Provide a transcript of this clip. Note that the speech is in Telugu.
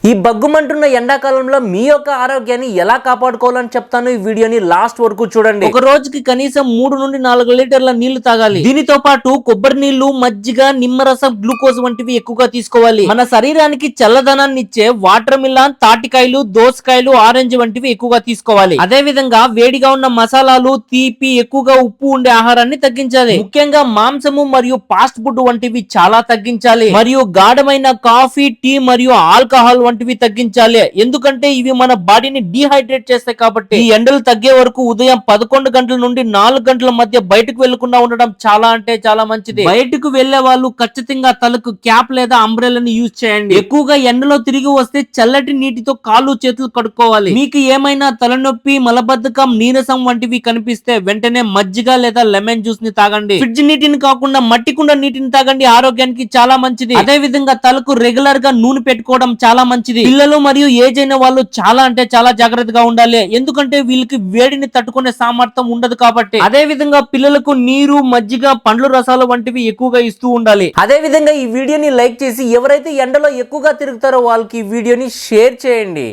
ఈ బగ్గుమంటున్న ఎండాకాలంలో మీ యొక్క ఆరోగ్యాన్ని ఎలా కాపాడుకోవాలని చెప్తాను. ఈ వీడియోని లాస్ట్ వరకు చూడండి. ఒక రోజుకి కనీసం 3 నుండి 4 లీటర్ల నీళ్లు తాగాలి. దీనితో పాటు కొబ్బరి నీళ్లు, మజ్జిగ, నిమ్మరసం, గ్లూకోజ్ వంటివి ఎక్కువగా తీసుకోవాలి. మన శరీరానికి చల్లదనాన్ని ఇచ్చే వాటర్ మిలాన్, తాటికాయలు, దోసకాయలు, ఆరెంజ్ వంటివి ఎక్కువగా తీసుకోవాలి. అదే విధంగా వేడిగా ఉన్న మసాలాలు, తీపి, ఎక్కువగా ఉప్పు ఉండే ఆహారాన్ని తగ్గించాలి. ముఖ్యంగా మాంసము మరియు ఫాస్ట్ ఫుడ్ వంటివి చాలా తగ్గించాలి. మరియు గాఢమైన కాఫీ, టీ మరియు ఆల్కహాల్ వంటివి తగ్గించాలి. ఎందుకంటే ఇవి మన బాడీని డీహైడ్రేట్ చేస్తాయి. కాబట్టి ఈ ఎండలు తగ్గే వరకు ఉదయం 11 గంటల నుండి 4 గంటల మధ్య బయటకు వెళ్లకుండా ఉండడం చాలా అంటే చాలా మంచిది. బయటకు వెళ్లే వాళ్ళు ఖచ్చితంగా తలకు క్యాప్ లేదా అంబ్రెల్లాని యూజ్ చేయండి. ఎక్కువగా ఎండలో తిరిగి వస్తే చల్లటి నీటితో కాళ్ళు చేతులు కడుక్కోవాలి. మీకు ఏమైనా తలనొప్పి, మలబద్ధకం, నీరసం వంటివి కనిపిస్తే వెంటనే మజ్జిగ లేదా లెమన్ జ్యూస్ ని తాగండి. ఫ్రిడ్జ్ నీటిని కాకుండా మట్టి కుండ నీటిని తాగండి. ఆరోగ్యానికి చాలా మంచిది. అదే విధంగా తలకు రెగ్యులర్ గా నూనె పెట్టుకోవడం చాలా మంచిది. పిల్లలు మరియు ఏజ్ అయిన వాళ్ళు చాలా అంటే చాలా జాగ్రత్తగా ఉండాలి. ఎందుకంటే వీళ్ళకి వేడిని తట్టుకునే సామర్థ్యం ఉండదు కాబట్టి. అదే విధంగా పిల్లలకు నీరు, మజ్జిగ, పండ్ల రసాలు వంటివి ఎక్కువగా ఇస్తూ ఉండాలి. అదే విధంగా ఈ వీడియోని లైక్ చేసి ఎవరైతే ఎండలో ఎక్కువగా తిరుగుతారో వాళ్ళకి ఈ వీడియోని షేర్ చేయండి.